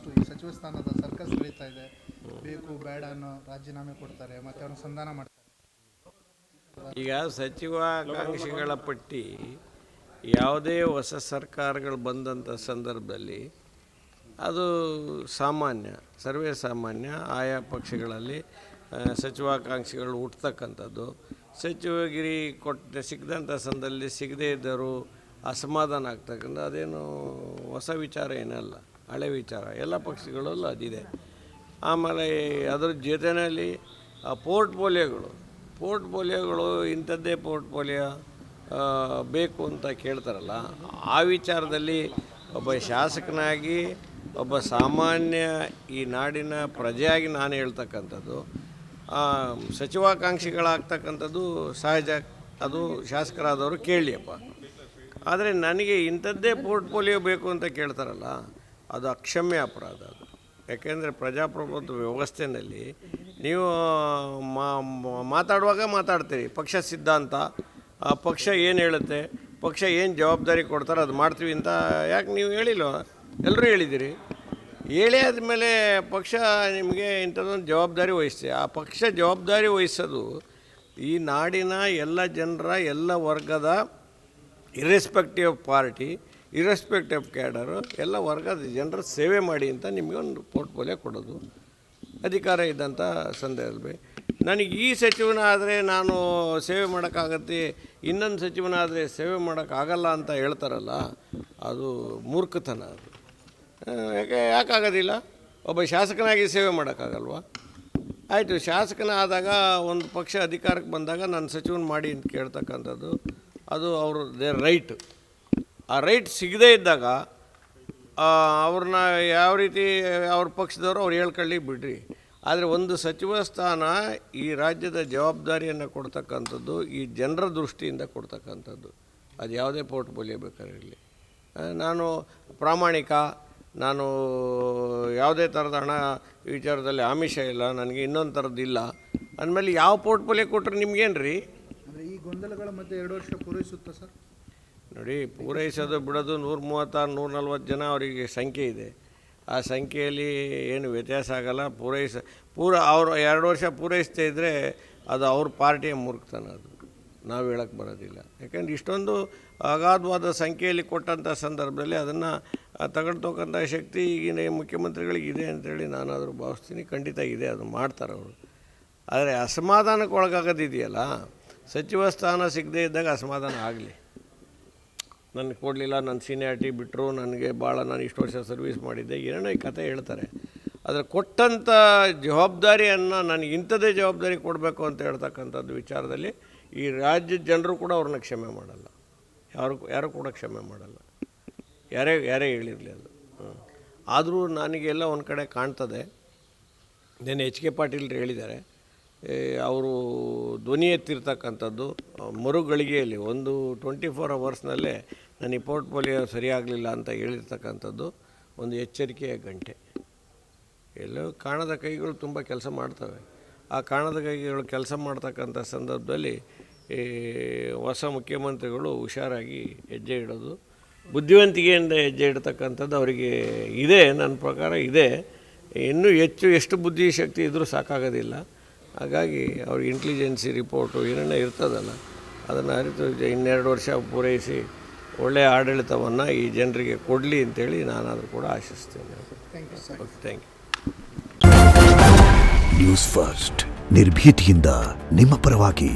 ಸಾಕಷ್ಟು ಈ ಸಚಿವ ಸ್ಥಾನದ ಸರ್ಕಸ್ ನಡೀತಾ ಇದೆ. ಬೇಕು ಬೇಡ ಅನ್ನೋ ರಾಜೀನಾಮೆ ಕೊಡ್ತಾರೆ, ಮತ್ತೆ ಅವ್ರನ್ನ ಸಂಧಾನ ಮಾಡ್ತಾರೆ. ಈಗ ಸಚಿವಾಕಾಂಕ್ಷಿಗಳ ಪಟ್ಟಿ ಯಾವುದೇ ಹೊಸ ಸರ್ಕಾರಗಳು ಬಂದಂಥ ಸಂದರ್ಭದಲ್ಲಿ ಅದು ಸಾಮಾನ್ಯ, ಸರ್ವೇ ಸಾಮಾನ್ಯ. ಆಯಾ ಪಕ್ಷಗಳಲ್ಲಿ ಸಚಿವಾಕಾಂಕ್ಷಿಗಳು ಹುಟ್ಟತಕ್ಕಂಥದ್ದು. ಸಚಿವಗಿರಿ ಸಿಕ್ಕಿದಂಥ ಸಂದರ್ಭದಲ್ಲಿ ಸಿಗದೇ ಇದ್ದರು ಅಸಮಾಧಾನ ಆಗ್ತಕ್ಕಂಥ ಅದೇನು ಹೊಸ ವಿಚಾರ ಏನಲ್ಲ, ಹಳೆ ವಿಚಾರ. ಎಲ್ಲ ಪಕ್ಷಗಳಲ್ಲೂ ಅದಿದೆ. ಆಮೇಲೆ ಅದರ ಜೊತೆಯಲ್ಲಿ ಪೋರ್ಟ್ಫೋಲಿಯೋಗಳು ಇಂಥದ್ದೇ ಪೋರ್ಟ್ಫೋಲಿಯೋ ಬೇಕು ಅಂತ ಕೇಳ್ತಾರಲ್ಲ, ಆ ವಿಚಾರದಲ್ಲಿ ಒಬ್ಬ ಶಾಸಕನಾಗಿ, ಒಬ್ಬ ಸಾಮಾನ್ಯ ಈ ನಾಡಿನ ಪ್ರಜೆಯಾಗಿ ನಾನು ಹೇಳ್ತಕ್ಕಂಥದ್ದು, ಸಚಿವಾಕಾಂಕ್ಷಿಗಳಾಗ್ತಕ್ಕಂಥದ್ದು ಸಹಜ. ಅದು ಶಾಸಕರಾದವರು ಕೇಳಲಿಯಪ್ಪ. ಆದರೆ ನನಗೆ ಇಂಥದ್ದೇ ಪೋರ್ಟ್ಫೋಲಿಯೋ ಬೇಕು ಅಂತ ಕೇಳ್ತಾರಲ್ಲ, ಅದು ಅಕ್ಷಮ್ಯ ಅಪರಾಧ. ಅದು ಯಾಕೆಂದರೆ ಪ್ರಜಾಪ್ರಭುತ್ವ ವ್ಯವಸ್ಥೆಯಲ್ಲಿ ನೀವು ಮಾತಾಡುವಾಗ ಮಾತಾಡ್ತೀರಿ, ಪಕ್ಷ ಸಿದ್ಧಾಂತ, ಪಕ್ಷ ಏನು ಹೇಳುತ್ತೆ, ಪಕ್ಷ ಏನು ಜವಾಬ್ದಾರಿ ಕೊಡ್ತಾರೆ ಅದು ಮಾಡ್ತೀವಿ ಅಂತ ಯಾಕೆ ನೀವು ಹೇಳಿಲ್ಲ? ಎಲ್ಲರೂ ಹೇಳಿದ್ದೀರಿ. ಹೇಳಿ ಆದಮೇಲೆ ಪಕ್ಷ ನಿಮಗೆ ಇಂಥದ್ದೊಂದು ಜವಾಬ್ದಾರಿ ವಹಿಸ್ತೆ. ಆ ಪಕ್ಷ ಜವಾಬ್ದಾರಿ ವಹಿಸೋದು ಈ ನಾಡಿನ ಎಲ್ಲ ಜನರ, ಎಲ್ಲ ವರ್ಗದ, irrespective of party, irrespective of ಕ್ಯಾಡರು, ಎಲ್ಲ ವರ್ಗದ ಜನರ ಸೇವೆ ಮಾಡಿ ಅಂತ ನಿಮಗೆ ಒಂದು ಪೋರ್ಟ್ಫೋಲಿಯೋ ಕೊಡೋದು ಅಧಿಕಾರ ಇದ್ದಂಥ ಸಂದರ್ಭದಲ್ಲಿ. ನನಗೆ ಈ ಸಚಿವನಾದರೆ ನಾನು ಸೇವೆ ಮಾಡೋಕ್ಕಾಗತ್ತೆ, ಇನ್ನೊಂದು ಸಚಿವನಾದರೆ ಸೇವೆ ಮಾಡೋಕ್ಕಾಗಲ್ಲ ಅಂತ ಹೇಳ್ತಾರಲ್ಲ, ಅದು ಮೂರ್ಖತನ. ಅದು ಯಾಕಾಗೋದಿಲ್ಲ? ಒಬ್ಬ ಶಾಸಕನಾಗಿ ಸೇವೆ ಮಾಡೋಕ್ಕಾಗಲ್ವ? ಆಯಿತು, ಶಾಸಕನ ಆದಾಗ ಒಂದು ಪಕ್ಷ ಅಧಿಕಾರಕ್ಕೆ ಬಂದಾಗ ನಾನು ಸಚಿವನ ಮಾಡಿ ಅಂತ ಕೇಳ್ತಕ್ಕಂಥದ್ದು ಅದು ಅವರು ರೈಟ್. ಆ ರೈಟ್ ಸಿಗದೇ ಇದ್ದಾಗ ಅವ್ರನ್ನ ಯಾವ ರೀತಿ ಅವ್ರ ಪಕ್ಷದವರು ಅವ್ರು ಹೇಳ್ಕೊಳ್ಳಿ ಬಿಡ್ರಿ. ಆದರೆ ಒಂದು ಸಚಿವ ಸ್ಥಾನ ಈ ರಾಜ್ಯದ ಜವಾಬ್ದಾರಿಯನ್ನು ಕೊಡ್ತಕ್ಕಂಥದ್ದು ಈ ಜನರ ದೃಷ್ಟಿಯಿಂದ ಕೊಡ್ತಕ್ಕಂಥದ್ದು. ಅದು ಯಾವುದೇ ಪೋರ್ಟ್ಫೋಲಿಯೋ ಬೇಕಾಗಿರಲಿ. ನಾನು ಪ್ರಾಮಾಣಿಕ, ನಾನು ಯಾವುದೇ ಥರದ ಹಣ ವಿಚಾರದಲ್ಲಿ ಆಮಿಷ ಇಲ್ಲ, ನನಗೆ ಇನ್ನೊಂದು ಥರದ್ದಿಲ್ಲ ಅಂದಮೇಲೆ ಯಾವ ಪೋರ್ಟ್ಫೋಲಿಯೋ ಕೊಟ್ಟರೆ ನಿಮ್ಗೇನು ರೀ? ಅಂದರೆ ಈ ಗೊಂದಲಗಳ ಮಧ್ಯೆ 2 ವರ್ಷ ಪೂರೈಸುತ್ತಾ ಸರ್? ನೋಡಿ, ಪೂರೈಸೋದು ಬಿಡೋದು 136, 140 ಜನ ಅವರಿಗೆ ಸಂಖ್ಯೆ ಇದೆ. ಆ ಸಂಖ್ಯೆಯಲ್ಲಿ ಏನು ವ್ಯತ್ಯಾಸ ಆಗಲ್ಲ. ಅವರು 2 ವರ್ಷ ಪೂರೈಸ್ತಾ ಇದ್ದರೆ ಅದು ಅವ್ರ ಪಾರ್ಟಿಯ ಮೂರ್ಖತನ. ಅದು ನಾವು ಹೇಳಕ್ಕೆ ಬರೋದಿಲ್ಲ. ಯಾಕೆಂದ್ರೆ ಇಷ್ಟೊಂದು ಅಗಾಧವಾದ ಸಂಖ್ಯೆಯಲ್ಲಿ ಕೊಟ್ಟಂಥ ಸಂದರ್ಭದಲ್ಲಿ ಅದನ್ನು ತಗೊಳ್ತಕ್ಕಂಥ ಶಕ್ತಿ ಈಗಿನ ಮುಖ್ಯಮಂತ್ರಿಗಳಿಗೆ ಇದೆ ಅಂತೇಳಿ ನಾನಾದರೂ ಭಾವಿಸ್ತೀನಿ. ಖಂಡಿತ ಇದೆ, ಅದು ಮಾಡ್ತಾರೆ ಅವರು. ಆದರೆ ಅಸಮಾಧಾನಕ್ಕೆ ಒಳಗಾಗೋದಿದೆಯಲ್ಲ, ಸಚಿವ ಸ್ಥಾನ ಸಿಗದೇ ಇದ್ದಾಗ ಅಸಮಾಧಾನ ಆಗಲಿ. ನನಗೆ ಕೊಡಲಿಲ್ಲ, ನನ್ನ ಸೀನಿಯಾರಿಟಿ ಬಿಟ್ಟರು, ನನಗೆ ನಾನು ಇಷ್ಟು ವರ್ಷ ಸರ್ವೀಸ್ ಮಾಡಿದ್ದೆ, ಏನೇನೋ ಈ ಕಥೆ ಹೇಳ್ತಾರೆ. ಆದರೆ ಕೊಟ್ಟಂಥ ಜವಾಬ್ದಾರಿಯನ್ನು ನನಗೆ ಇಂಥದ್ದೇ ಜವಾಬ್ದಾರಿ ಕೊಡಬೇಕು ಅಂತ ಹೇಳ್ತಕ್ಕಂಥದ್ದು ವಿಚಾರದಲ್ಲಿ ಈ ರಾಜ್ಯದ ಜನರು ಕೂಡ ಅವ್ರನ್ನ ಕ್ಷಮೆ ಮಾಡಲ್ಲ. ಯಾರು ಕೂಡ ಕ್ಷಮೆ ಮಾಡಲ್ಲ, ಯಾರೇ ಹೇಳಿರಲಿ ಅದು. ಆದರೂ ನನಗೆಲ್ಲ ಒಂದು ಕಡೆ ಕಾಣ್ತದೆ. ನೆನ್ನೆ H K ಪಾಟೀಲ್ ಹೇಳಿದ್ದಾರೆ, ಅವರು ಧ್ವನಿ ಎತ್ತಿರ್ತಕ್ಕಂಥದ್ದು ಮರುಗಳಿಗೆಯಲ್ಲಿ ಒಂದು 24 ಅವರ್ಸ್ನಲ್ಲೇ ನನ್ನ ಪೋರ್ಟ್ಫೋಲಿಯೋ ಸರಿಯಾಗಲಿಲ್ಲ ಅಂತ ಹೇಳಿರ್ತಕ್ಕಂಥದ್ದು ಒಂದು ಎಚ್ಚರಿಕೆಯ ಗಂಟೆ. ಎಲ್ಲೋ ಕಾಣದ ಕೈಗಳು ತುಂಬ ಕೆಲಸ ಮಾಡ್ತವೆ. ಆ ಕಾಣದ ಕೈಗಳು ಕೆಲಸ ಮಾಡ್ತಕ್ಕಂಥ ಸಂದರ್ಭದಲ್ಲಿ ಹೊಸ ಮುಖ್ಯಮಂತ್ರಿಗಳು ಹುಷಾರಾಗಿ ಹೆಜ್ಜೆ ಇಡೋದು, ಬುದ್ಧಿವಂತಿಕೆಯಿಂದ ಹೆಜ್ಜೆ ಇಡ್ತಕ್ಕಂಥದ್ದು ಅವರಿಗೆ ಇದೆ. ನನ್ನ ಪ್ರಕಾರ ಇದೆ. ಇನ್ನೂ ಎಷ್ಟು ಬುದ್ಧಿಶಕ್ತಿ ಇದ್ದರೂ ಸಾಕಾಗೋದಿಲ್ಲ. ಹಾಗಾಗಿ ಅವ್ರ ಇಂಟೆಲಿಜೆನ್ಸಿ ರಿಪೋರ್ಟು ಏನೇನೋ ಇರ್ತದಲ್ಲ, ಅದನ್ನು ಅರಿತು 2 ವರ್ಷ ಪೂರೈಸಿ ಒಳ್ಳೆಯ ಆಡಳಿತವನ್ನು ಈ ಜನರಿಗೆ ಕೊಡಲಿ ಅಂತೇಳಿ ನಾನಾದರೂ ಕೂಡ ಆಶಿಸ್ತೇನೆ. Thank you. ನ್ಯೂಸ್ ಫಸ್ಟ್, ನಿರ್ಭೀತಿಯಿಂದ ನಿಮ್ಮ ಪರವಾಗಿ.